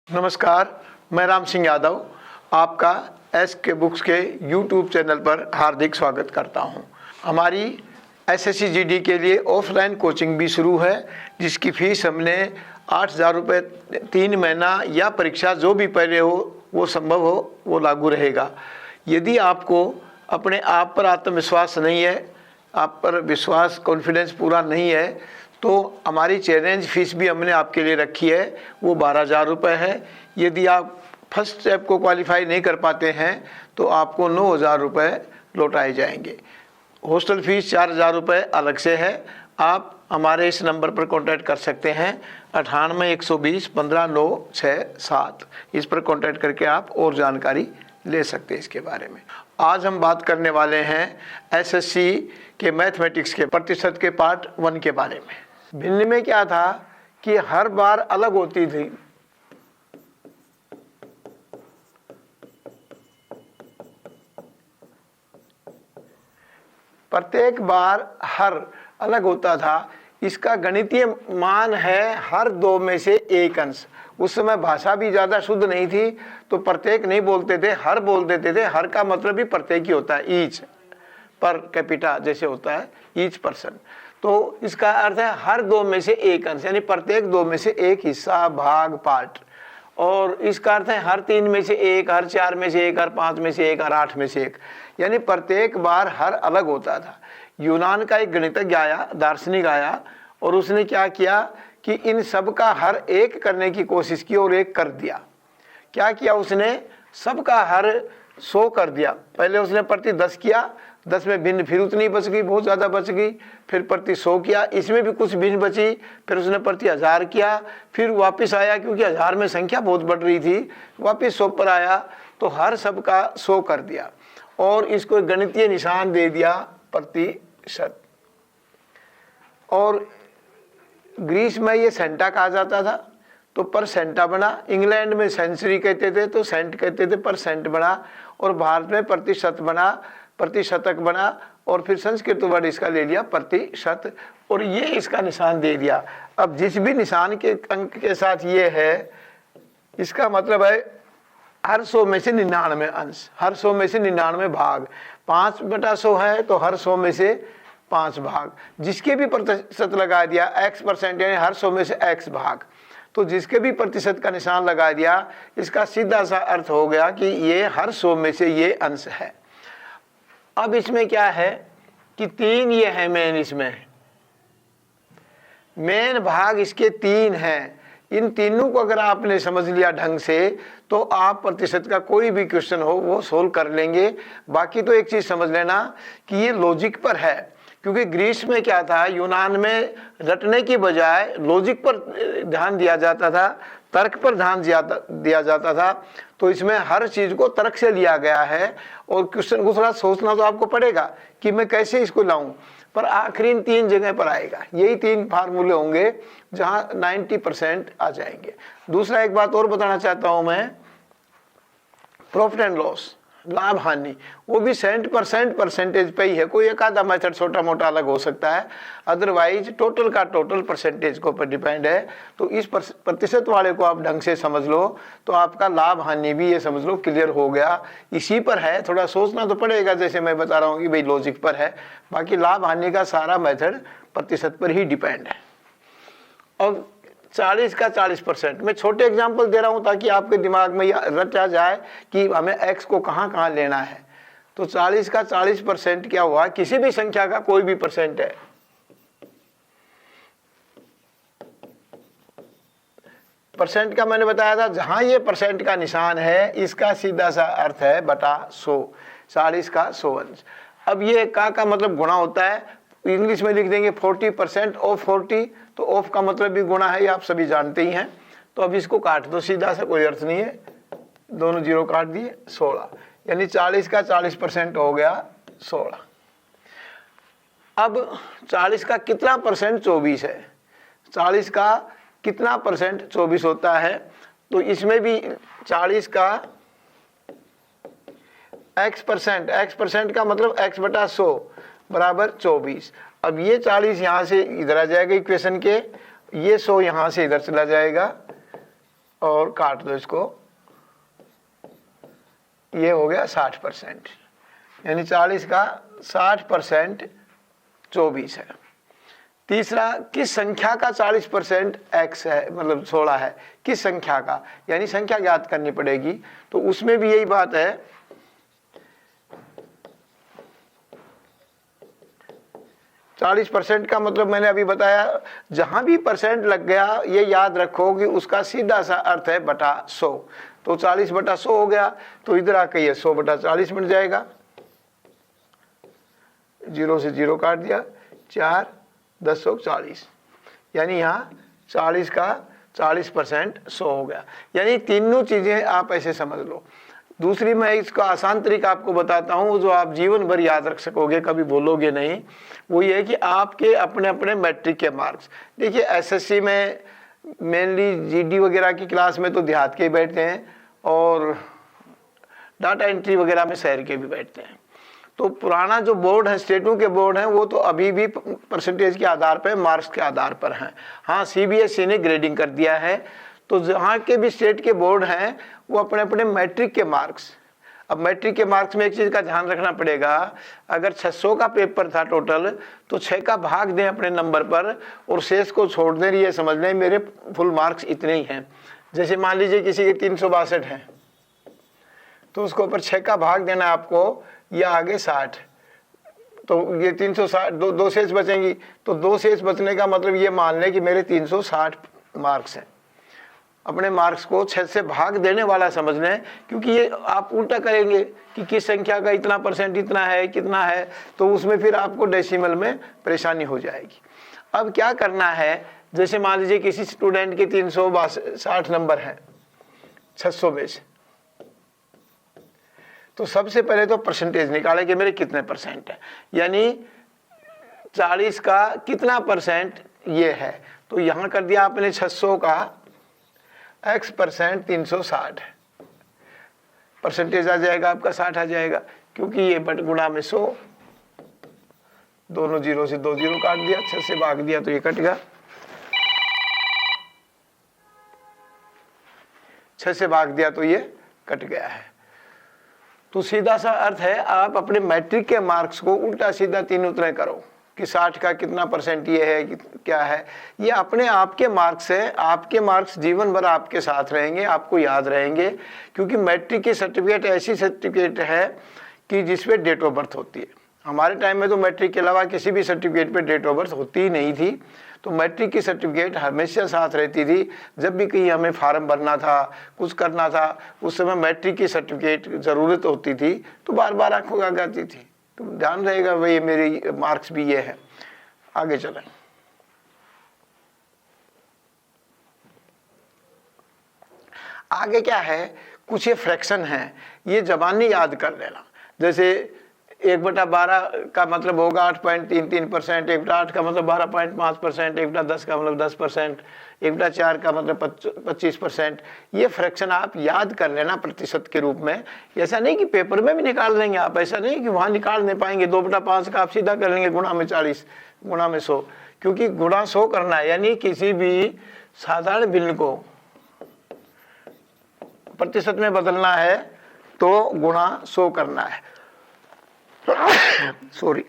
नमस्कार, मैं राम सिंह यादव आपका SK बुक्स के YouTube चैनल पर हार्दिक स्वागत करता हूं। हमारी SSC GD के लिए ऑफलाइन कोचिंग भी शुरू है, जिसकी फ़ीस हमने 8,000 रुपये 3 महीना या परीक्षा जो भी पहले हो वो संभव हो वो लागू रहेगा। यदि आपको अपने आप पर आत्मविश्वास नहीं है, आप पर विश्वास कॉन्फिडेंस पूरा नहीं है, तो हमारी चैलेंज फीस भी हमने आपके लिए रखी है, वो 12,000 रुपये है। यदि आप फर्स्ट स्टेप को क्वालिफाई नहीं कर पाते हैं तो आपको 9,000 रुपये लौटाए जाएंगे। हॉस्टल फीस 4,000 रुपये अलग से है। आप हमारे इस नंबर पर कांटेक्ट कर सकते हैं 98-120-15-967। इस पर कांटेक्ट करके आप और जानकारी ले सकते हैं इसके बारे में। आज हम बात करने वाले हैं SSC के मैथमेटिक्स के प्रतिशत के पार्ट 1 के बारे में। भिन्न में क्या था कि हर बार अलग होती थी। प्रत्येक बार हर अलग होता था। इसका गणितीय मान है हर 2 में से 1 अंश। उस समय भाषा भी ज़्यादा शुद्ध नहीं थी, तो प्रत्येक नहीं बोलते थे, हर बोल देते थे। हर का मतलब भी प्रत्येक ही होता है, ईच पर कैपिटा जैसे होता है, ईच पर्सन। तो इसका अर्थ है हर 2 में से 1 अंश, यानी प्रत्येक 2 में से 1 हिस्सा, भाग, पार्ट। और इसका अर्थ है हर 3 में से 1, हर 4 में से 1, हर 5 में से 1, हर 8 में से 1, यानी प्रत्येक बार हर अलग होता था। यूनान का एक गणितज्ञ आया, दार्शनिक आया, और उसने क्या किया कि इन सब का हर एक करने की कोशिश की और एक कर दिया। क्या किया उसने? सबका हर 100 कर दिया। पहले उसने प्रति 10 किया, 10 में भिन्न फिर उतनी बच गई, बहुत ज़्यादा बच गई। फिर प्रति 100 किया, इसमें भी कुछ भिन्न बची। फिर उसने प्रति 1000 किया, फिर वापस आया, क्योंकि 1000 में संख्या बहुत बढ़ रही थी, वापस 100 पर आया, तो हर सब का 100 कर दिया और इसको गणितीय निशान दे दिया प्रतिशत। और ग्रीस में ये सेंटा कहा जाता था, तो परसेंटा बना। इंग्लैंड में सेंचुरी कहते थे, तो सेंट कहते थे, परसेंट बना। और भारत में प्रतिशत बना, प्रतिशतक बना। और फिर संस्कृत वर्ड इसका ले लिया प्रतिशत, और ये इसका निशान दे दिया। अब जिस भी निशान के अंक के साथ ये है, इसका मतलब है हर 100 में से 99 अंश, हर 100 में से 99 भाग। 5/100 है तो हर 100 में से 5 भाग। जिसके भी प्रतिशत लगा दिया x%, यानी हर 100 में से x भाग, तो जिसके भी प्रतिशत का निशान लगा दिया, इसका सीधा सा अर्थ हो गया कि ये हर 100 में से ये अंश है। अब इसमें क्या है कि 3 ये है मेन, इसमें मेन भाग इसके 3 हैं। इन तीनों को अगर आपने समझ लिया ढंग से, तो आप प्रतिशत का कोई भी क्वेश्चन हो वो सोल्व कर लेंगे। बाकी तो एक चीज समझ लेना कि ये लॉजिक पर है, क्योंकि ग्रीस में क्या था, यूनान में रटने की बजाय लॉजिक पर ध्यान दिया जाता था, तर्क पर ध्यान दिया जाता था। तो इसमें हर चीज को तर्क से लिया गया है, और क्वेश्चन को थोड़ा सोचना तो आपको पड़ेगा कि मैं कैसे इसको लाऊं, पर आखिरी इन 3 जगह पर आएगा। यही 3 फार्मूले होंगे जहां 90% आ जाएंगे। दूसरा एक बात और बताना चाहता हूं मैं, प्रॉफिट एंड लॉस, लाभ हानि, वो भी 100% परसेंटेज पे ही है। कोई एक आधा मेथड छोटा मोटा अलग हो सकता है, अदरवाइज टोटल का टोटल परसेंटेज को पर डिपेंड है। तो इस प्रतिशत वाले को आप ढंग से समझ लो, तो आपका लाभ हानि भी ये समझ लो क्लियर हो गया। इसी पर है, थोड़ा सोचना तो पड़ेगा, जैसे मैं बता रहा हूँ कि भाई लॉजिक पर है। बाकी लाभ हानि का सारा मेथड प्रतिशत पर ही डिपेंड है। अब 40 का 40%, मैं छोटे एग्जाम्पल दे रहा हूं ताकि आपके दिमाग में यह रचा जाए कि हमें x को कहां कहां लेना है। तो 40 का 40% क्या हुआ? किसी भी संख्या का कोई भी परसेंट है। परसेंट का मैंने बताया था, जहां ये परसेंट का निशान है, इसका सीधा सा अर्थ है बटा 100, 40 का 100 अंश। अब ये का मतलब गुणा होता है, इंग्लिश में लिख देंगे 40% ऑफ 40, तो ऑफ का मतलब भी गुणा है, ये आप सभी जानते ही हैं। तो अब इसको काट दो सीधा सा, कोई अर्थ नहीं है, दोनों जीरो काट दिए, 16, यानी 40 का 40% हो गया 16। अब 40 का कितना परसेंट? 24 है। 40 का कितना परसेंट? 24 होता है। तो इसमें भी 40 का x% का मतलब x/100 बराबर 24। अब ये 40 यहाँ से इधर आ जाएगा इक्वेशन के, ये 100 यहाँ से इधर चला जाएगा, और काट दो इसको, ये हो गया 60%, यानी 40 का 60% 24 है। तीसरा, किस संख्या का 40% x है, मतलब 16 है, किस संख्या का, यानी संख्या ज्ञात करनी पड़ेगी। तो उसमें भी यही बात है, 40% का मतलब मैंने अभी बताया, जहां भी परसेंट लग गया ये याद रखो कि उसका सीधा सा अर्थ है बटा 100। तो 40/100 हो गया, तो इधर आके ये 100/40 बन जाएगा। 0 से 0 काट दिया, 4 10 40, यानी यहाँ 40 का 40% 100 हो गया। यानी तीनों चीजें आप ऐसे समझ लो। दूसरी मैं इसका आसान तरीका आपको बताता हूँ, जो आप जीवन भर याद रख सकोगे, कभी बोलोगे नहीं। वो ये है कि आपके अपने अपने मैट्रिक के मार्क्स, देखिए एसएससी में मेनली जीडी वगैरह की क्लास में तो देहात के बैठते हैं, और डाटा एंट्री वगैरह में शहर के भी बैठते हैं। तो पुराना जो बोर्ड है, स्टेटों के बोर्ड हैं, वो तो अभी भी परसेंटेज के आधार पर, मार्क्स के आधार पर हैं। हाँ, सीबीएसई ने ग्रेडिंग कर दिया है। तो जहाँ के भी स्टेट के बोर्ड हैं वो अपने अपने मैट्रिक के मार्क्स, अब मैट्रिक के मार्क्स में एक चीज़ का ध्यान रखना पड़ेगा, अगर 600 का पेपर था टोटल, तो 6 का भाग दें अपने नंबर पर और शेष को छोड़ दें, ये समझ लें मेरे फुल मार्क्स इतने ही हैं। जैसे मान लीजिए किसी के 362 हैं, तो उसके ऊपर 6 का भाग देना आपको, या आगे 60, तो ये 360, दो शेष बचेंगी। तो 2 शेष बचने का मतलब ये मान लें कि मेरे 360 मार्क्स हैं। अपने मार्क्स को 6 से भाग देने वाला समझ लें, क्योंकि ये आप उल्टा करेंगे कि किस संख्या का इतना परसेंट, इतना है, कितना है, तो उसमें फिर आपको डेसिमल में परेशानी हो जाएगी। अब क्या करना है, जैसे मान लीजिए किसी स्टूडेंट के 360 नंबर हैं 600 में से, तो सबसे पहले तो परसेंटेज निकाले कि मेरे कितने परसेंट है, यानी 40 का कितना परसेंट ये है। तो यहाँ कर दिया आपने 600 का x% 360 है, परसेंटेज आ जाएगा आपका 60 आ जाएगा, क्योंकि ये बट गुणा में 100, दोनों 0 से 2 0 काट दिया, 6 से भाग दिया तो ये कट गया, 6 से भाग दिया तो ये कट गया है। तो सीधा सा अर्थ है, आप अपने मैट्रिक के मार्क्स को उल्टा सीधा 3 तरह करो कि 60 का कितना परसेंट ये है, क्या है, ये अपने आपके मार्क्स है। आपके मार्क्स जीवन भर आपके साथ रहेंगे, आपको याद रहेंगे, क्योंकि मैट्रिक की सर्टिफिकेट ऐसी सर्टिफिकेट है कि जिसपे डेट ऑफ बर्थ होती है। हमारे टाइम में तो मैट्रिक के अलावा किसी भी सर्टिफिकेट पे डेट ऑफ बर्थ होती ही नहीं थी, तो मैट्रिक की सर्टिफिकेट हमेशा साथ रहती थी। जब भी कहीं हमें फार्म भरना था, कुछ करना था, उस समय मैट्रिक की सर्टिफिकेट ज़रूरत होती थी, तो बार बार आंखों आ जाती थी। तो ध्यान रहेगा भाई, मेरे मार्क्स भी ये है। आगे चलें। आगे क्या है, कुछ ये फ्रैक्शन है, ये ज़बानी याद कर लेना। जैसे 1/12 का मतलब होगा 8.33%, 1/8 का मतलब 12.5%, 1/10 का मतलब 10%, 1/4 का मतलब 25%। ये फ्रैक्शन आप याद कर लेना प्रतिशत के रूप में। ऐसा नहीं कि पेपर में भी निकाल लेंगे आप, ऐसा नहीं कि वहाँ निकाल नहीं पाएंगे। 2/5 का आप सीधा कर लेंगे गुणा में 40, गुणा में 100, क्योंकि गुणा 100 करना है, यानी किसी भी साधारण भिन्न को प्रतिशत में बदलना है तो गुणा 100 करना है, सॉरी,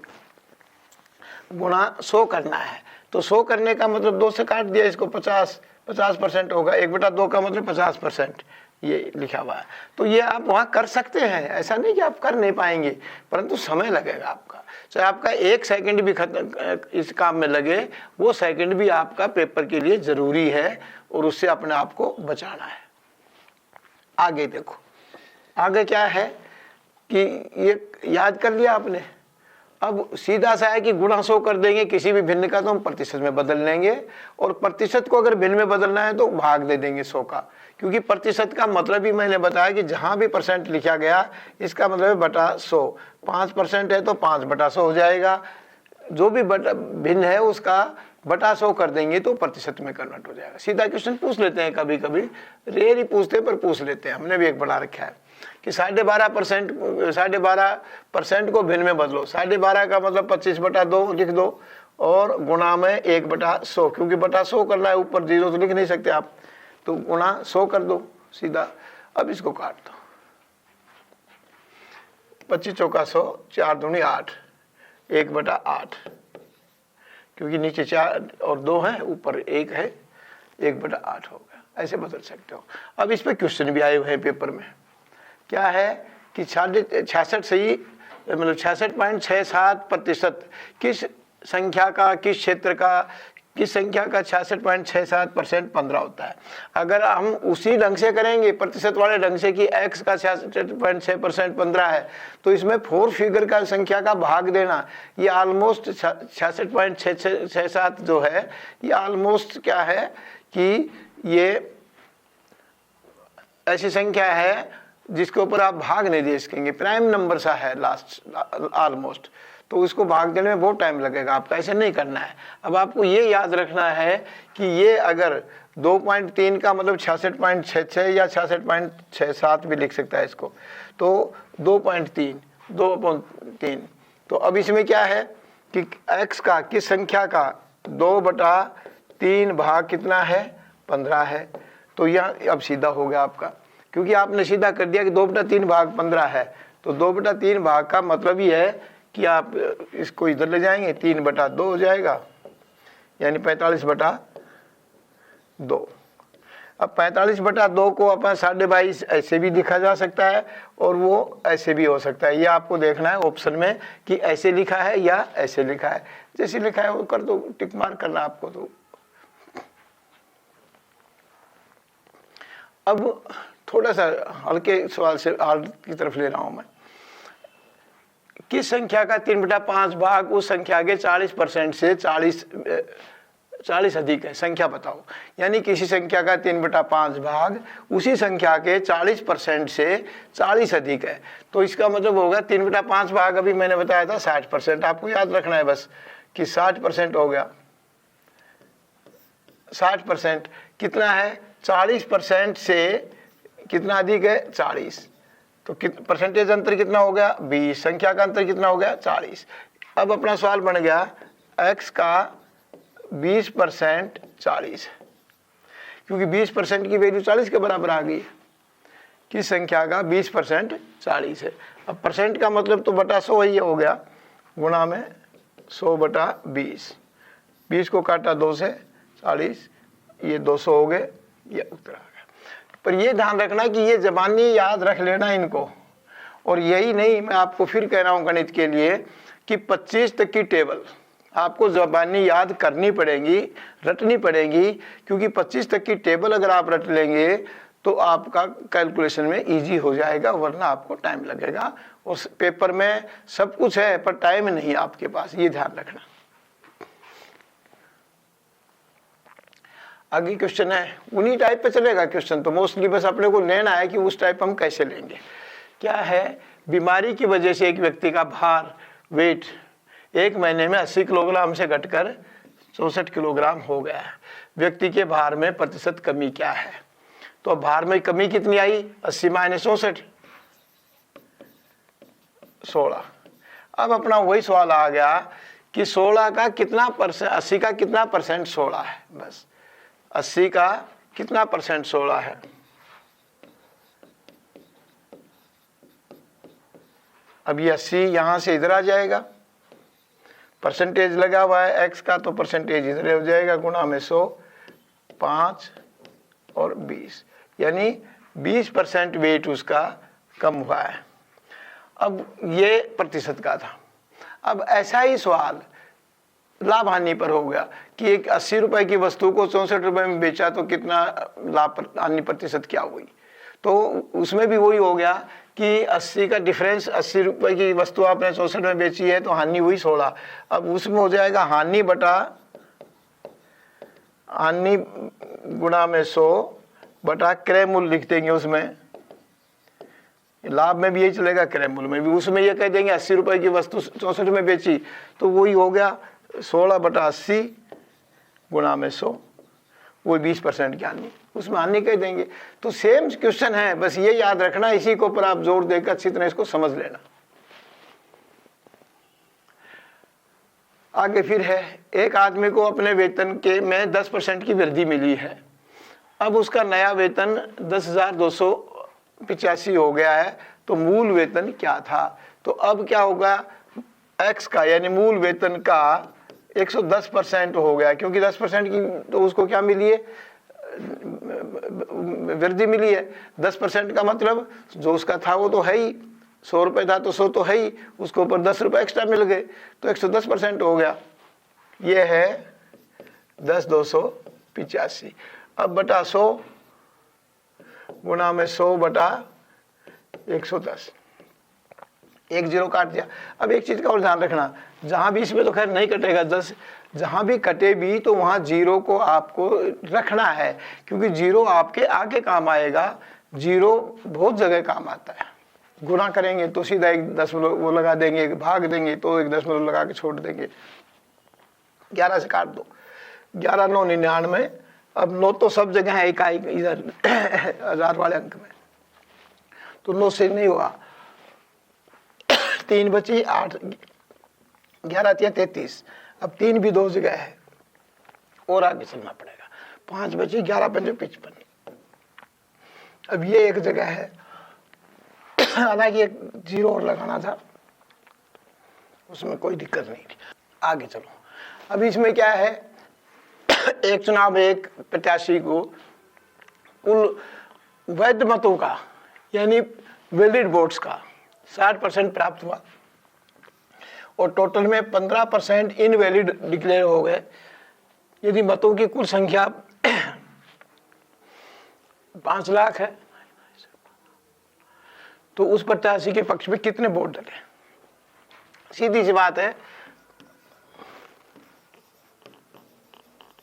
गुणा 100 करना है। तो 100 करने का मतलब 2 से काट दिया इसको, 50% होगा। 1/2 का मतलब 50%, ये लिखा हुआ है। तो ये आप वहाँ कर सकते हैं, ऐसा नहीं कि आप कर नहीं पाएंगे, परंतु समय लगेगा आपका। चाहे आपका 1 सेकंड भी खत्म इस काम में लगे, वो सेकंड भी आपका पेपर के लिए ज़रूरी है, और उससे अपने आप को बचाना है। आगे देखो, आगे क्या है कि ये याद कर लिया आपने। अब सीधा सा है कि गुणा 100 कर देंगे किसी भी भिन्न का, तो हम प्रतिशत में बदल लेंगे, और प्रतिशत को अगर भिन्न में बदलना है तो भाग दे देंगे 100 का, क्योंकि प्रतिशत का मतलब ही मैंने बताया कि जहां भी परसेंट लिखा गया इसका मतलब है बटा 100। 5% है तो 5/100 हो जाएगा। जो भी भिन्न है उसका बटा 100 कर देंगे तो प्रतिशत में कन्वर्ट हो जाएगा। सीधा क्वेश्चन पूछ लेते हैं, कभी कभी रेयर ही पूछते हैं, पर पूछ लेते हैं। हमने भी एक बना रखा है कि 12.5% को भिन्न में बदलो। 12.5 का मतलब 25/2 लिख दो, और गुणा में 1/100, क्योंकि बटा 100 करना है, ऊपर 0 तो लिख नहीं सकते आप। तो गुणा 100 कर दो सीधा। अब इसको काट दो, 25 चौका 100, 4 दूनी 8, 1/8, क्योंकि नीचे 4 और 2 है, ऊपर 1 है, 1/8 होगा। ऐसे बदल सकते हो। अब इस पे क्वेश्चन भी आए हुए हैं पेपर में। क्या है कि 66 सही, मतलब 66.67% किस संख्या का, किस क्षेत्र का, किस संख्या का 66.67% 15 होता है। अगर हम उसी ढंग से करेंगे, प्रतिशत वाले ढंग से, कि x का 66.6% 15 है, तो इसमें 4 फिगर का संख्या का भाग देना, ये ऑलमोस्ट 66.67 जो है, ये ऑलमोस्ट क्या है कि ये ऐसी संख्या है जिसके ऊपर आप भाग नहीं दे सकेंगे, प्राइम नंबर सा है लास्ट ऑलमोस्ट, तो इसको भाग देने में बहुत टाइम लगेगा। आपका ऐसे नहीं करना है। अब आपको ये याद रखना है कि ये अगर 2.3 का मतलब 66.66 या 66.67 भी लिख सकता है इसको, तो 2.3 तो अब इसमें क्या है कि x का किस संख्या का 2/3 भाग कितना है, 15 है। तो यह अब सीधा हो गया आपका, क्योंकि आपने सीधा कर दिया कि 2/3 भाग 15 है, तो 2/3 भाग का मतलब ये है कि आप इसको इधर ले जाएंगे, 3/2 हो जाएगा, यानी 45/2। अब 45/2 को अपन 22.5 ऐसे भी लिखा जा सकता है और वो ऐसे भी हो सकता है। ये आपको देखना है ऑप्शन में कि ऐसे लिखा है या ऐसे लिखा है। जैसे लिखा है वो कर दो, टिक मार्क करना आपको। तो अब थोड़ा सा हल्के सवाल से हार्ड की तरफ ले रहा हूं मैं। किस संख्या का 3/5 भाग उस संख्या के 40% से 40 अधिक है, संख्या बताओ। यानी किसी संख्या का 3/5 भाग उसी संख्या के 40% से 40 अधिक है, तो इसका मतलब होगा 3/5 भाग अभी मैंने बताया था 60%। आपको याद रखना है बस कि 60% हो गया। 60% कितना है, 40% से कितना अधिक है, 40, तो परसेंटेज अंतर कितना हो गया, 20, संख्या का अंतर कितना हो गया, 40। अब अपना सवाल बन गया x का 20% 40, क्योंकि 20% की वैल्यू 40 के बराबर आ गई। किस संख्या का 20% 40 है। अब परसेंट का मतलब तो बटा 100 ही हो गया, गुणा में 100/20, 20 को काटा 2 से 40, ये 200 हो गए, ये उत्तर आ गया। पर ये ध्यान रखना कि ये ज़बानी याद रख लेना इनको। और यही नहीं, मैं आपको फिर कह रहा हूँ गणित के लिए कि 25 तक की टेबल आपको ज़बानी याद करनी पड़ेगी, रटनी पड़ेगी, क्योंकि 25 तक की टेबल अगर आप रट लेंगे तो आपका कैलकुलेशन में इजी हो जाएगा, वरना आपको टाइम लगेगा। और पेपर में सब कुछ है पर टाइम नहीं आपके पास, ये ध्यान रखना। आगे क्वेश्चन है, उन्हीं टाइप पे चलेगा क्वेश्चन, तो मोस्टली बस अपने को लेना है कि उस टाइप हम कैसे लेंगे। क्या है, बीमारी की वजह से एक व्यक्ति का भार, वेट 1 महीने में 80 किलोग्राम से घटकर 64 किलोग्राम हो गया है। व्यक्ति के भार में प्रतिशत कमी क्या है। तो भार में कमी कितनी आई, 80 - 64, 16। अब अपना वही सवाल आ गया कि 16 का कितना परसेंट, 80 का कितना परसेंट 16 है। बस 80 का कितना परसेंट 16 है। अब ये 80 यहां से इधर आ जाएगा, परसेंटेज लगा हुआ है x का, तो परसेंटेज इधर हो जाएगा, गुणा में 100, 5 और 20, यानी 20% वेट उसका कम हुआ है। अब ये प्रतिशत का था। अब ऐसा ही सवाल लाभ हानि पर हो गया कि एक 80 रुपए की वस्तु को 64 रुपए में बेचा तो कितना लाभ हानि प्रतिशत क्या हुई। तो उसमें भी वही हो गया कि 80 का डिफरेंस, 80 रुपए की वस्तु आपने 64 में बेची है तो हानि हुई 16। अब उसमें हो जाएगा हानि गुणा में 100 बटा क्रय मूल्य लिख देंगे। उसमें लाभ में भी यही चलेगा, क्रय मूल्य में भी। उसमें ये कह देंगे 80 रुपए की वस्तु 64 में बेची, तो वही हो गया 16/80 गुणा में 100, वो 20% की हानि, उसमें हानि कह देंगे। तो सेम क्वेश्चन है, बस ये याद रखना, इसी के ऊपर आप जोर देकर अच्छी तरह इसको समझ लेना। आगे फिर है, एक आदमी को अपने वेतन के में 10% की वृद्धि मिली है अब उसका नया वेतन 10,285 हो गया है, तो मूल वेतन क्या था? तो अब क्या होगा, एक्स का यानी मूल वेतन का 110% हो गया, क्योंकि 10% की तो उसको क्या मिली है, वृद्धि मिली है। 10% का मतलब जो उसका था वो तो है ही, 100 रुपये था तो 100 तो है ही, उसके ऊपर 10 रुपये एक्स्ट्रा मिल गए, तो 110% हो गया। ये है 10,285। अब बटा 100 गुणा में 100 बटा 110, एक जीरो काट दिया। अब एक चीज का और ध्यान रखना, जहां भी इसमें तो खैर नहीं कटेगा 10, जहां भी कटे भी तो वहां जीरो को आपको रखना है, क्योंकि जीरो आपके आगे काम आएगा। जीरो बहुत जगह काम आता है। गुणा करेंगे तो सीधा 1 दशमलव वो लगा देंगे, भाग देंगे तो 1 दशमलव लगा के छोड़ देंगे। 11 से काट दो, 11 9 99। अब 9 तो सब जगह है, इकाई इधर हजार वाले अंक में, तो 9 से नहीं हुआ। 3 बची, 8 11 33। अब 3 भी 2 जगह है और आगे चलना पड़ेगा। 5 बची, 11 5 55। अब ये एक जगह है, हालांकि एक जीरो और लगाना था, उसमें कोई दिक्कत नहीं थी। आगे चलो, अब इसमें क्या है, एक चुनाव एक प्रत्याशी को कुल वैध मतों का यानी वैलिड वोट्स का 60% प्राप्त हुआ और टोटल में 15% इनवैलिड डिक्लेयर हो गए। यदि मतों की कुल संख्या 5 लाख है तो उस प्रत्याशी के पक्ष में कितने वोट डले? सीधी सी बात है,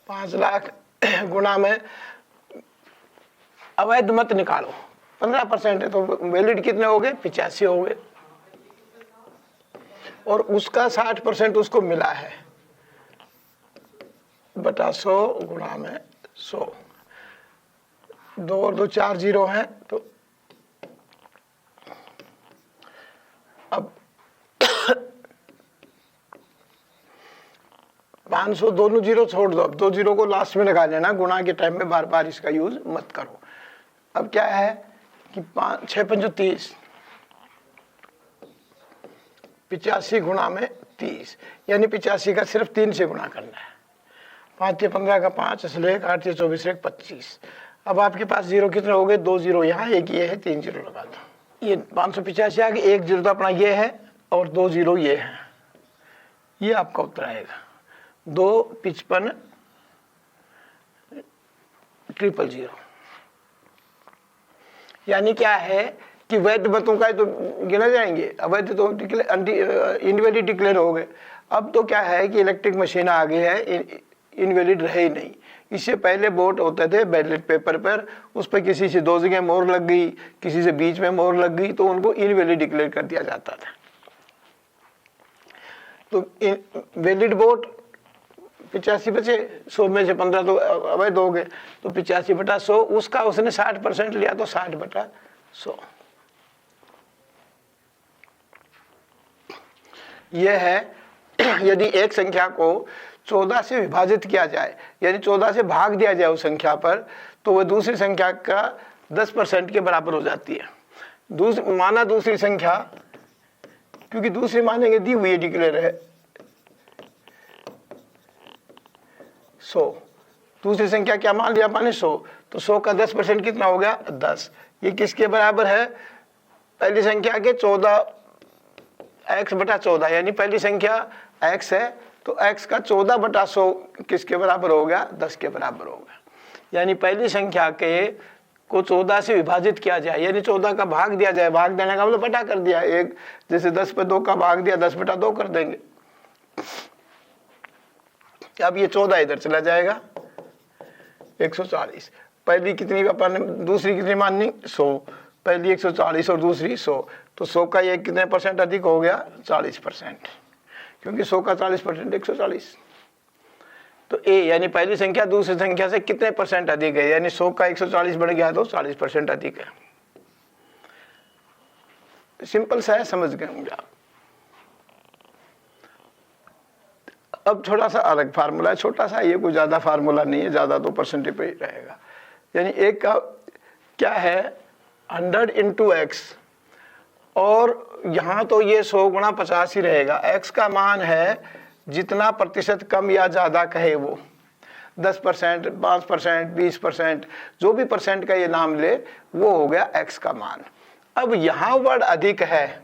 5 लाख गुणा में अवैध मत निकालो, 15% है तो वैलिड कितने हो गए? 85 हो गए, और उसका 60% उसको मिला है, बटा 100 गुणा में 100। 2 और 2 4 जीरो हैं, तो अब 500 दोनों जीरो छोड़ दो, अब 2 जीरो को लास्ट में लगा लेना, गुणा के टाइम में बार बार इसका यूज मत करो। अब क्या है कि 6 5 30, 85 गुणा में 30, यानी 85 का सिर्फ 3 से गुणा करना है। 5 या 15 का 5, इसलिए 8 या 24 1 25। अब आपके पास जीरो कितने हो गए? 2 जीरो यहाँ, एक ये है, 3 जीरो लगा दो। ये 585 आ गए, 1 जीरो तो अपना ये है और 2 जीरो ये है, ये आपका उत्तर आएगा 2 55 000। यानी क्या है कि वैध मतों का तो गिना जाएंगे, अवैध तो इनवैलिड डिक्लेयर हो गए। अब तो क्या है कि इलेक्ट्रिक मशीन आ गई है, इनवैलिड रहे ही नहीं। इससे पहले वोट होते थे बैलेट पेपर पर, उस पर किसी से 2 जगह मोहर लग गई, किसी से बीच में मोहर लग गई, तो उनको इनवैलिड डिक्लेयर कर दिया जाता था। तो वैलिड वोट 85 बचे, 100 में से 15 तो अवैध हो गए, तो 85 बटा 100, उसका उसने 60% लिया तो 60 बटा 100। यह है यदि एक संख्या को 14 से विभाजित किया जाए, यानी 14 से भाग दिया जाए उस संख्या पर, तो वह दूसरी संख्या का 10% के बराबर हो जाती है। माना दूसरी संख्या, क्योंकि दूसरी मानेंगे दी हुई डिक्लेयर है 100, दूसरी संख्या क्या मान लिया? माने 100, तो 100 का 10% कितना हो गया? 10। ये किसके बराबर है? पहली संख्या के 14 x बटा 14, यानी पहली संख्या x है तो x का 14 बटा 100 किसके बराबर हो गया? 10 के बराबर हो गया। यानी पहली संख्या के को 14 से विभाजित किया जाए, यानी 14 का भाग दिया जाए, भाग देने का मतलब बटा कर दिया, एक जैसे 10 पे 2 का भाग दिया, 10 बटा 2 कर देंगे। अब ये 14 इधर चला जाएगा, 140। पहली कितनी दूसरी कितनी माननी? 100। पहली 140 और दूसरी 100, तो 100 का ये कितने % अधिक हो गया? 40%, क्योंकि 100 का 40% 140। तो ए यानी पहली संख्या दूसरी संख्या से कितने % अधिक है, यानी 100 का 140 बढ़ गया तो 40% अधिक है। सिंपल सा है, समझ गए होंगे आप। अब थोड़ा सा अलग फार्मूला है, छोटा सा, ये कोई ज्यादा फार्मूला नहीं है, ज्यादा तो परसेंटेज पे ही रहेगा। यानी एक का क्या है 100 इंटू एक्स, और यहाँ तो ये 100 गुणा 50 ही रहेगा। एक्स का मान है जितना प्रतिशत कम या ज़्यादा कहे वो, 10%, 5%, 20%, जो भी परसेंट का ये नाम ले वो हो गया एक्स का मान। अब यहाँ वर्ड अधिक है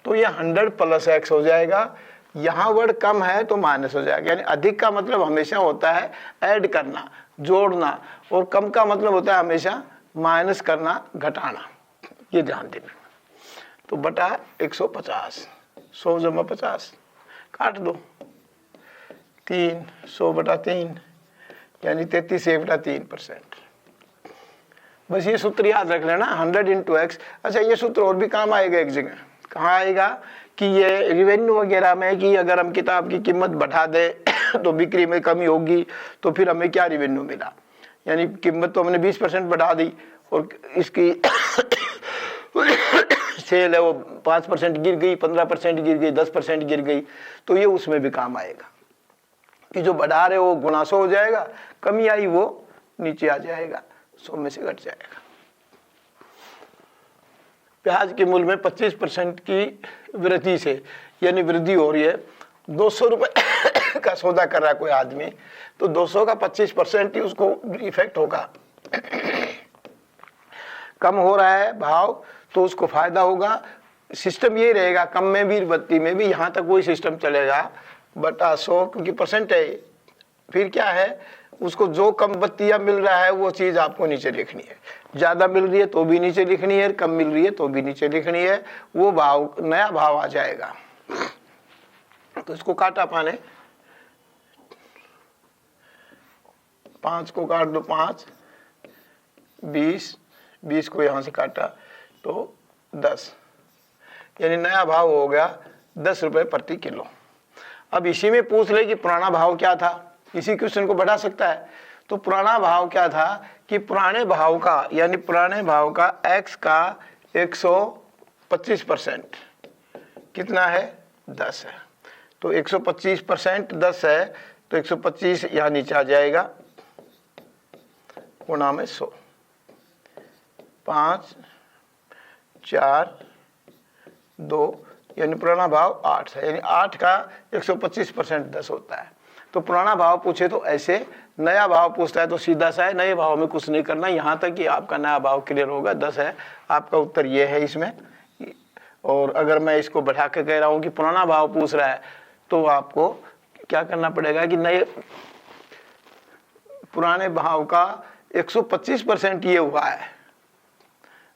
तो ये 100 प्लस एक्स हो जाएगा, यहाँ वर्ड कम है तो माइनस हो जाएगा। यानी अधिक का मतलब हमेशा होता है ऐड करना, जोड़ना, और कम का मतलब होता है हमेशा माइनस करना, घटाना। ये ध्यान देना। तो बटा 150, 100 जमा 50 काट दो, 3, 100 बटा 3 यानी 33/3%। बस ये सूत्र याद रख लेना, 100 इंटू एक्स। अच्छा, ये सूत्र और भी काम आएगा एक जगह। कहाँ आएगा कि ये रिवेन्यू वगैरह में, कि अगर हम किताब की कीमत बढ़ा दें तो बिक्री में कमी होगी, तो फिर हमें क्या रिवेन्यू मिला। यानी कीमत तो हमने 20% बढ़ा दी और इसकी सेल है वो 5% गिर गई, 15% गिर गई, 10% गिर गई, तो ये उसमें भी काम आएगा कि जो बढ़ा रहे वो गुणा 100 हो जाएगा, कमी आई वो नीचे आ जाएगा, 100 में से घट जाएगा। प्याज के मूल्य में 25% की वृद्धि से, यानी वृद्धि हो रही है, 200 रुपए का सौदा कर रहा है कोई आदमी, तो 200 का 25% ही उसको इफेक्ट होगा। कम हो रहा है भाव तो उसको फायदा होगा। सिस्टम ये रहेगा, कम में भी वृद्धि में भी, यहाँ तक वही सिस्टम चलेगा, बटा 100, क्योंकि परसेंट है। फिर क्या है, उसको जो कम बत्तियां मिल रहा है वो चीज आपको नीचे लिखनी है, ज्यादा मिल रही है तो भी नीचे लिखनी है, कम मिल रही है तो भी नीचे लिखनी है, वो भाव नया भाव आ जाएगा। तो इसको काटा पाने, 5 को काट दो 5, 20 को यहां से काटा तो 10, यानी नया भाव हो गया 10 रुपए प्रति किलो। अब इसी में पूछ ले कि पुराना भाव क्या था, इसी क्वेश्चन को बढ़ा सकता है। तो पुराना भाव क्या था कि पुराने भाव का, यानी पुराने भाव का x का 125% कितना है, 10 है। तो 125% 10 है, तो 125 यहाँ नीचे आ जाएगा, गुणा में 100, 5, 4, 2, यानी पुराना भाव 8 है। यानी 8 का 125% 10 होता है। तो पुराना भाव पूछे तो ऐसे, नया भाव पूछता है तो सीधा सा है, नए भाव में कुछ नहीं करना, यहाँ तक कि आपका नया भाव क्लियर होगा, 10 है। आपका उत्तर ये है इसमें। और अगर मैं इसको बढ़ा के कह रहा हूँ कि पुराना भाव पूछ रहा है, तो आपको क्या करना पड़ेगा कि नए पुराने भाव का 125% ये हुआ है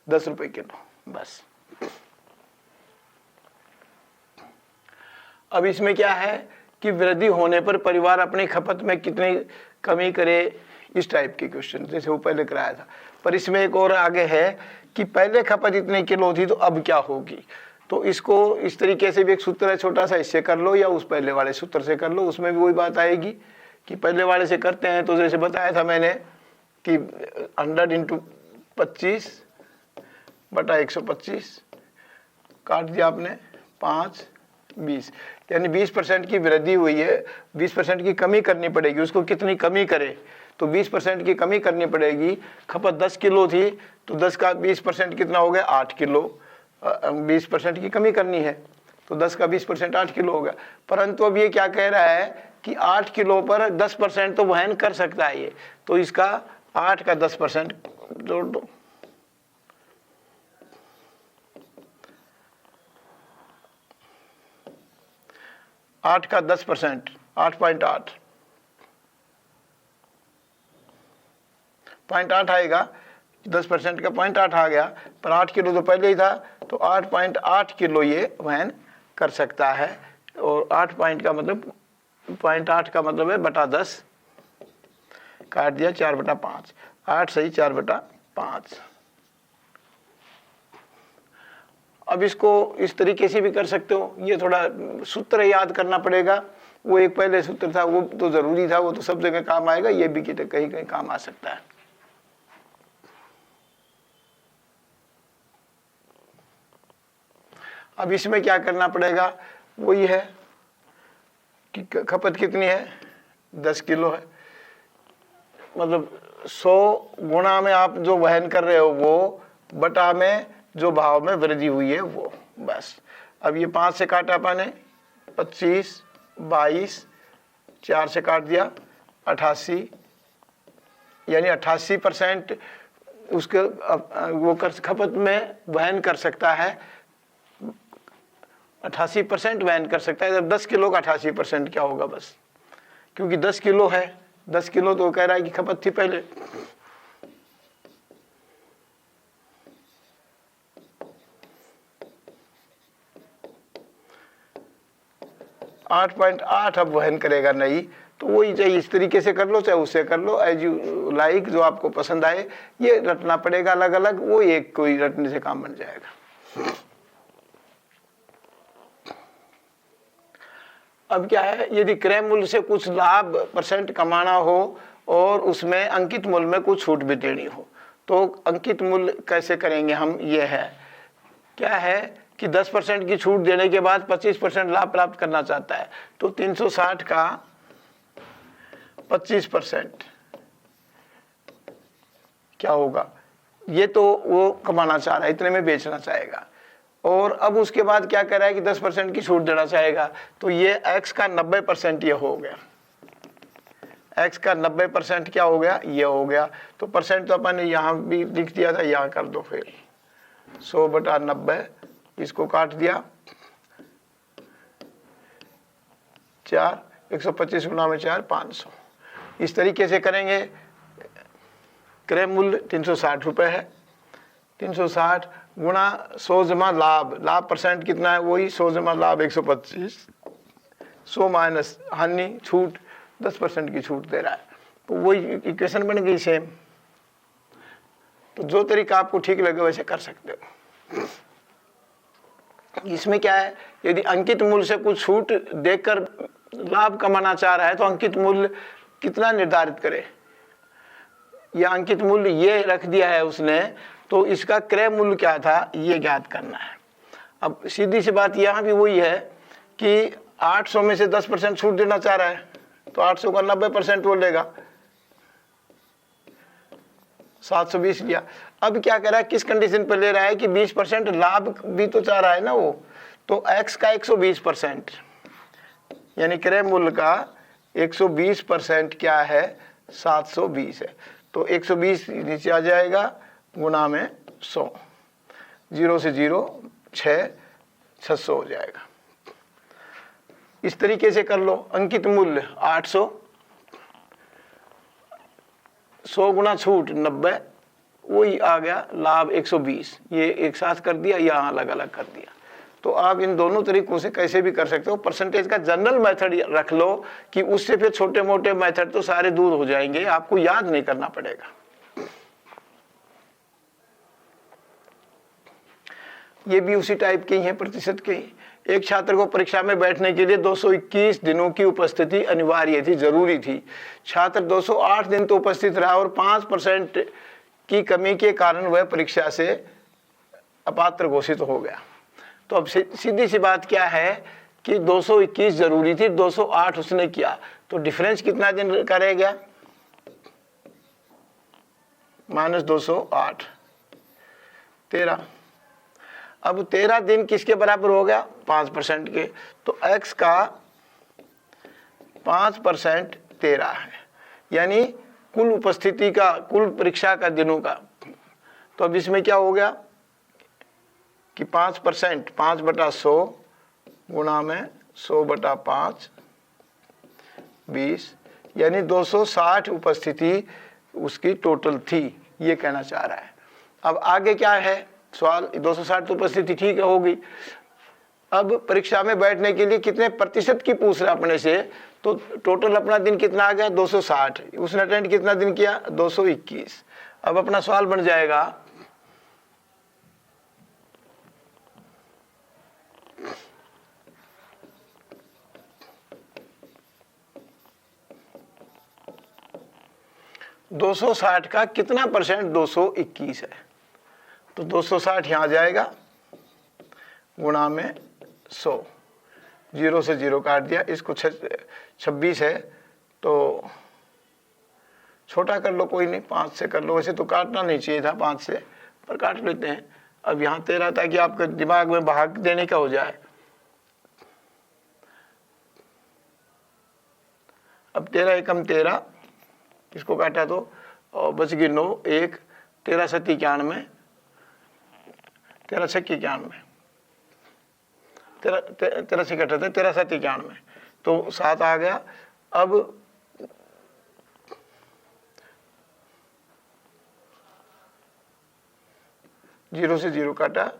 10 रुपए किलो, बस। अब इसमें क्या है कि वृद्धि होने पर परिवार अपनी खपत में कितनी कमी करे, इस टाइप के क्वेश्चन जैसे वो पहले कराया था। पर इसमें एक और आगे है कि पहले खपत इतने किलो थी तो अब क्या होगी। तो इसको इस तरीके से भी एक सूत्र है छोटा सा, इससे कर लो या उस पहले वाले सूत्र से कर लो, उसमें भी वही बात आएगी कि पहले वाले से करते हैं तो जैसे बताया था मैंने कि 100 इंटू 25 बटा 125 काट दिया आपने 5, 20, यानी 20% की वृद्धि हुई है, 20% की कमी करनी पड़ेगी। उसको कितनी कमी करे, तो 20% की कमी करनी पड़ेगी। खपत 10 किलो थी तो 10 का 20% कितना हो गया, 8 किलो। 20% की कमी करनी है तो 10 का 20% 8 किलो हो गया। परंतु अब ये क्या कह रहा है कि 8 किलो पर 10% तो वहन कर सकता है ये, तो इसका 8 का 10% जोड़ दो। आठ का 10%, 8.8 0.8 आएगा, 10% का 0.8 आ गया, पर 8 किलो तो पहले ही था, तो 8.8 किलो ये वहन कर सकता है। और 8 पॉइंट का मतलब 0.8 का मतलब है बटा 10, काट दिया 4/5, 8 सही 4/5। अब इसको इस तरीके से भी कर सकते हो, ये थोड़ा सूत्र याद करना पड़ेगा। वो एक पहले सूत्र था वो तो जरूरी था, वो तो सब जगह काम आएगा, ये भी कहीं कहीं काम आ सकता है। अब इसमें क्या करना पड़ेगा, वही है कि खपत कितनी है, 10 किलो है, मतलब 100 गुणा में आप जो वहन कर रहे हो वो, बटा में जो भाव में वृद्धि हुई है वो, बस। अब ये 5 से काटा अपने 25, 22, 4 से काट दिया 88, यानी 88% उसके वो कर खपत में वहन कर सकता है, 88% वहन कर सकता है। जब 10 किलो का 88% क्या होगा, बस क्योंकि 10 किलो है, 10 किलो तो कह रहा है कि खपत थी पहले। 8.8 अब वहन करेगा नहीं, तो वही चाहिए, इस तरीके से कर लो चाहे उससे कर लो, एज यू लाइक, जो आपको पसंद आए। ये रटना पड़ेगा अलग अलग, वो एक कोई रटने से काम बन जाएगा। अब क्या है, यदि क्रय मूल्य से कुछ लाभ % कमाना हो और उसमें अंकित मूल्य में कुछ छूट भी देनी हो, तो अंकित मूल्य कैसे करेंगे हम, ये है क्या है कि 10% की छूट देने के बाद 25% लाभ प्राप्त करना चाहता है, तो 360 का 25% क्या होगा, ये तो वो कमाना चाह रहा है, इतने में बेचना चाहेगा। और अब उसके बाद क्या कर रहा है कि 10% की छूट देना चाहेगा, तो ये x का 90% ये हो गया, x का 90% क्या हो गया, ये हो गया। तो परसेंट तो अपन ने यहाँ भी लिख दिया था, यहाँ कर दो फिर 100/90, इसको काट दिया 4, 125 गुना में 4, 500। इस तरीके से करेंगे। क्रय मूल्य 360 रुपये है, 360 गुणा 100 जमा लाभ, लाभ % कितना है, वही 100 जमा लाभ 125, 100 माइनस हानि छूट, 10% की छूट दे रहा है, तो वही इक्वेशन बन गई सेम। तो जो तरीका आपको ठीक लगे वैसे कर सकते हो। इसमें क्या है, यदि अंकित मूल्य से कुछ छूट देकर लाभ कमाना चाह रहा है तो अंकित मूल्य कितना निर्धारित करे, या अंकित मूल्य ये रख दिया है उसने, तो इसका क्रय मूल्य क्या था ये ज्ञात करना है। अब सीधी सी बात यहाँ भी वही है कि 800 में से 10% छूट देना चाह रहा है, तो 800 का 90% वो लेगा, 720 लिया। अब क्या कर रहा है, किस कंडीशन पर ले रहा है कि 20% लाभ भी तो चाह रहा है ना वो, तो x का 120%, यानी क्रय मूल्य का 120% क्या है, 720 है, तो 120 नीचे आ जाएगा गुना में 100, 0 से 0 6, 600 हो जाएगा। इस तरीके से कर लो। अंकित मूल्य 800, 100 गुना छूट 90, वही आ गया लाभ 120, ये एक साथ कर दिया, यहाँ अलग अलग कर दिया। तो आप इन दोनों तरीकों से कैसे भी कर सकते हो। परसेंटेज का जनरल मेथड रख लो कि उससे फिर छोटे मोटे मेथड तो सारे दूर हो जाएंगे, आपको याद नहीं करना पड़ेगा। ये भी उसी टाइप के ही हैं, प्रतिशत के ही। एक छात्र को परीक्षा में बैठने के लिए 221 दिनों की उपस्थिति अनिवार्य थी, जरूरी थी। छात्र 208 दिन तो उपस्थित रहा और 5% की कमी के कारण वह परीक्षा से अपात्र घोषित हो गया। तो अब सीधी सी बात क्या है कि 221 जरूरी थी, 208 उसने किया, तो डिफरेंस कितना दिन करेगा, -208, 13। अब 13 दिन किसके बराबर हो गया, 5% के, तो x का 5% 13 है, यानी कुल उपस्थिति का, कुल परीक्षा का दिनों का। तो अब इसमें क्या हो गया कि 5%, 5/100 गुणा में 100/5, 20, यानी 260 उपस्थिति उसकी टोटल थी, ये कहना चाह रहा है। अब आगे क्या है सवाल, 260 तो उपस्थिति ठीक है होगी। अब परीक्षा में बैठने के लिए कितने प्रतिशत की पूछ रहा अपने से, तो टोटल अपना दिन कितना आ गया 260, उसने अटेंड कितना दिन किया 221। अब अपना सवाल बन जाएगा ,260 का कितना %, 221 है, तो 260 यहाँ आ जाएगा गुणा में 100, 0 से 0 काट दिया, इसको 26 है तो छोटा कर लो, कोई नहीं, 5 से कर लो। वैसे तो काटना नहीं चाहिए था 5 से, पर काट लेते हैं। अब यहाँ 13 था कि आपके दिमाग में भाग देने का हो जाए। अब 13 एकम 13, इसको काटा तो और बच गई 9, 1, 13 सत्ती 91, 13 छक्की 91, 13 से कटा था, 13 सत्ती 91, तो 7 आ गया। अब जीरो से 0 काटा,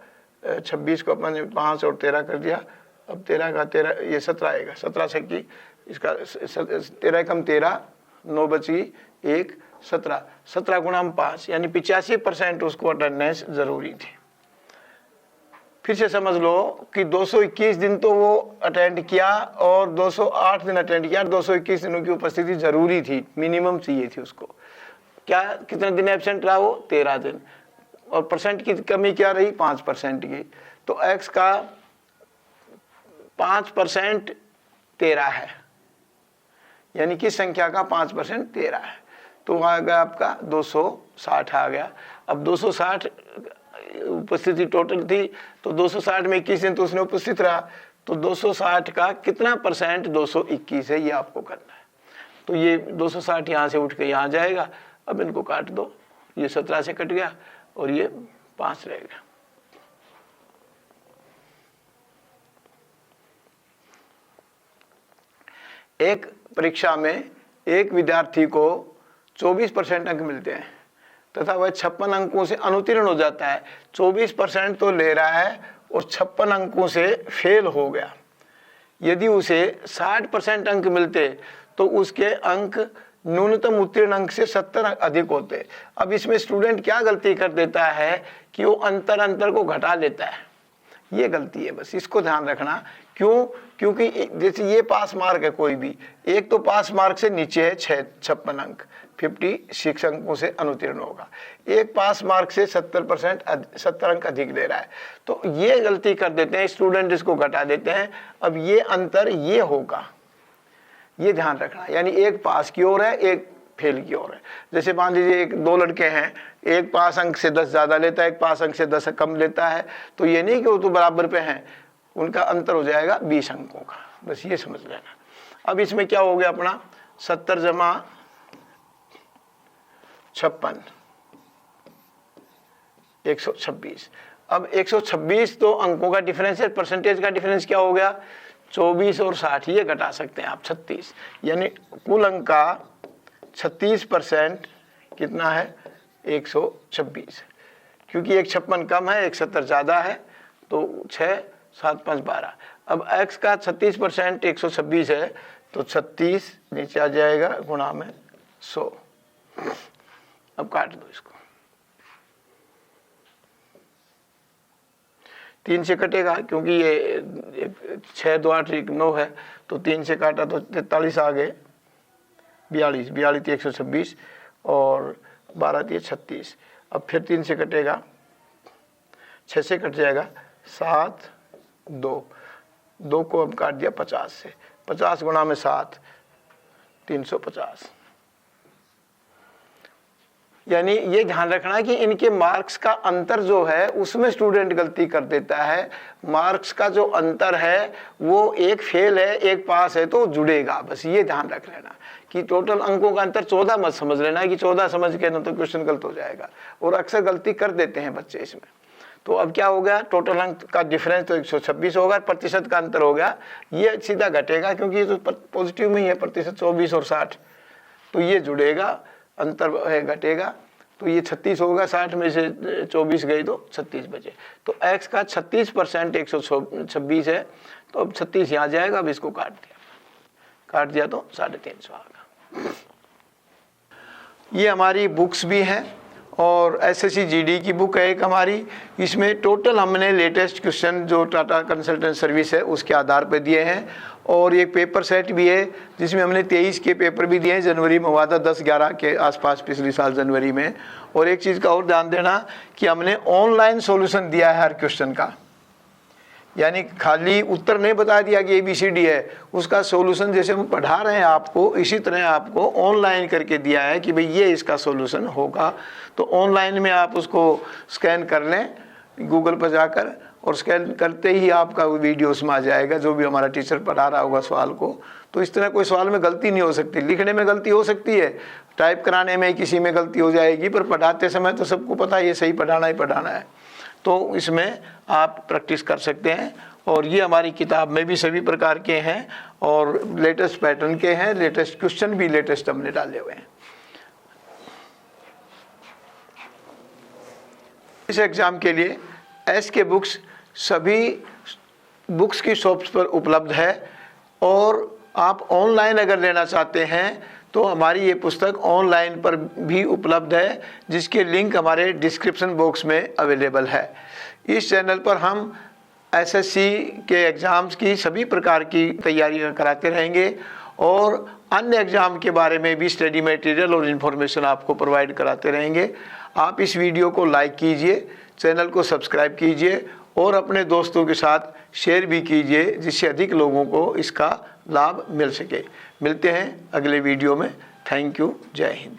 26 को अपन 5 और 13 कर दिया। अब 13 का 13 ये 17 आएगा, 17 छक्की, इसका 13 एकम 13, 9 बची 1, 17, 17 गुणा 5 यानी 85% उसको अटेंडेंस जरूरी थी। फिर से समझ लो कि 221 दिन तो वो अटेंड किया और 208 दिन अटेंड किया, 221 दिनों की उपस्थिति जरूरी थी, मिनिमम चाहिए थी उसको। क्या कितने दिन एब्सेंट रहा वो? 13 दिन। और परसेंट की कमी क्या रही? 5% की। तो x का 5% 13 है, यानी कि संख्या का 5% 13 है। तो आ गया आपका 260 आ गया। अब 260 उपस्थिति टोटल थी, तो 260 में 21 दिन तो उसने उपस्थित रहा, तो 260 का कितना परसेंट? 221 है, ये आपको करना है। तो ये 260 यहाँ से उठ के यहाँ जाएगा। अब इनको काट दो, ये 17 से कट गया और ये 5 रहेगा। एक परीक्षा में एक विद्यार्थी को 24% अंक मिलते हैं तथा वह 56 अंकों से अनुत्तीर्ण हो जाता है। 24% तो ले रहा है और 56 अंकों से फेल हो गया। यदि उसे 60% अंक मिलते तो उसके अंक न्यूनतम उत्तीर्ण अंक से 70 अधिक होते। अब इसमें स्टूडेंट क्या गलती कर देता है कि वो अंतर को घटा लेता है, ये गलती है, बस इसको ध्यान रखना। क्यों? क्योंकि जैसे ये पास मार्क है, कोई भी एक तो पास मार्क से नीचे है 56 अंक, 56 अंकों से अनुत्तीर्ण होगा। एक पास मार्क से 70 अंक अधिक ले रहा है, तो ये गलती कर देते हैं स्टूडेंट, इसको घटा देते हैं। अब ये अंतर ये होगा, ये ध्यान रखना। यानी एक पास की ओर है, एक फेल की ओर है। जैसे मान लीजिए दो लड़के हैं, एक पास अंक से 10 ज्यादा लेता है, एक पास अंक से 10 कम लेता है, तो ये नहीं कि वो तो बराबर पे हैं, उनका अंतर हो जाएगा 20 अंकों का, बस ये समझ लेना। अब इसमें क्या हो गया अपना 70 जमा 56 126। अब 126 तो अंकों का डिफरेंस है, परसेंटेज का डिफरेंस क्या हो गया? 24 और 60, ये घटा सकते हैं आप 36, यानी कुल अंक का 36% कितना है? 126। क्योंकि एक 56 कम है, एक 70 ज्यादा है, तो 6 7 5 12। अब x का 36% 126 है, तो 36 नीचे आ जाएगा गुणा में 100। अब काट दो इसको, 3 से कटेगा क्योंकि ये 6 2 8 9 है, तो 3 से काटा तो 43 आ गए, 42 थी 126 और 12 थी 36। अब फिर 3 से कटेगा, 6 से कट जाएगा 7 2 को अब काट दिया 50 से, 50 गुणा में 7 350। यानी ये ध्यान रखना कि इनके मार्क्स का अंतर जो है उसमें स्टूडेंट गलती कर देता है। मार्क्स का जो अंतर है वो एक फेल है एक पास है तो जुड़ेगा, बस ये ध्यान रख लेना कि टोटल अंकों का अंतर 14 मत समझ लेना कि 14 समझ के ना तो क्वेश्चन गलत हो जाएगा, और अक्सर गलती कर देते हैं बच्चे इसमें। तो अब क्या हो गया, टोटल अंक का डिफरेंस तो 126 होगा, प्रतिशत का अंतर हो गया, ये सीधा घटेगा क्योंकि ये तो पॉजिटिव में ही है प्रतिशत 24 और 60, तो ये जुड़ेगा, अंतर है घटेगा, तो ये 36 होगा, 60 में से 24 गई तो 36 बचे। तो x का 36% 126 है, तो अब 36 यहाँ जाएगा। अब इसको काट दिया तो 350 आएगा। ये हमारी बुक्स भी हैं और SSC GD की बुक है एक हमारी, इसमें टोटल हमने लेटेस्ट क्वेश्चन जो टाटा कंसल्टेंट सर्विस है उसके आधार पर दिए हैं, और एक पेपर सेट भी है जिसमें हमने 23 के पेपर भी दिए हैं, जनवरी में हुआ था 10-11 के आसपास पिछले साल जनवरी में। और एक चीज़ का और ध्यान देना कि हमने ऑनलाइन सॉल्यूशन दिया है हर क्वेश्चन का, यानी खाली उत्तर नहीं बता दिया कि ABCD है, उसका सॉल्यूशन जैसे हम पढ़ा रहे हैं आपको, इसी तरह आपको ऑनलाइन करके दिया है कि भाई ये इसका सॉल्यूशन होगा। तो ऑनलाइन में आप उसको स्कैन कर लें गूगल पर जाकर, और स्कैन करते ही आपका वीडियो उसमें आ जाएगा, जो भी हमारा टीचर पढ़ा रहा होगा सवाल को। तो इस तरह कोई सवाल में गलती नहीं हो सकती। लिखने में गलती हो सकती है, टाइप कराने में किसी में गलती हो जाएगी, पर पढ़ाते समय तो सबको पता है ये सही पढ़ाना ही पढ़ाना है। तो इसमें आप प्रैक्टिस कर सकते हैं। और ये हमारी किताब में भी सभी प्रकार के हैं और लेटेस्ट पैटर्न के हैं, लेटेस्ट क्वेश्चन भी लेटेस्ट हमने डाले हुए हैं। इस एग्ज़ाम के लिए SK बुक्स सभी बुक्स की शॉप्स पर उपलब्ध है, और आप ऑनलाइन अगर लेना चाहते हैं तो हमारी ये पुस्तक ऑनलाइन पर भी उपलब्ध है, जिसके लिंक हमारे डिस्क्रिप्शन बॉक्स में अवेलेबल है। इस चैनल पर हम SSC के एग्ज़ाम्स की सभी प्रकार की तैयारियां कराते रहेंगे, और अन्य एग्ज़ाम के बारे में भी स्टडी मटेरियल और इन्फॉर्मेशन आपको प्रोवाइड कराते रहेंगे। आप इस वीडियो को लाइक कीजिए, चैनल को सब्सक्राइब कीजिए और अपने दोस्तों के साथ शेयर भी कीजिए, जिससे अधिक लोगों को इसका लाभ मिल सके। मिलते हैं अगले वीडियो में। Thank you. जय हिंद।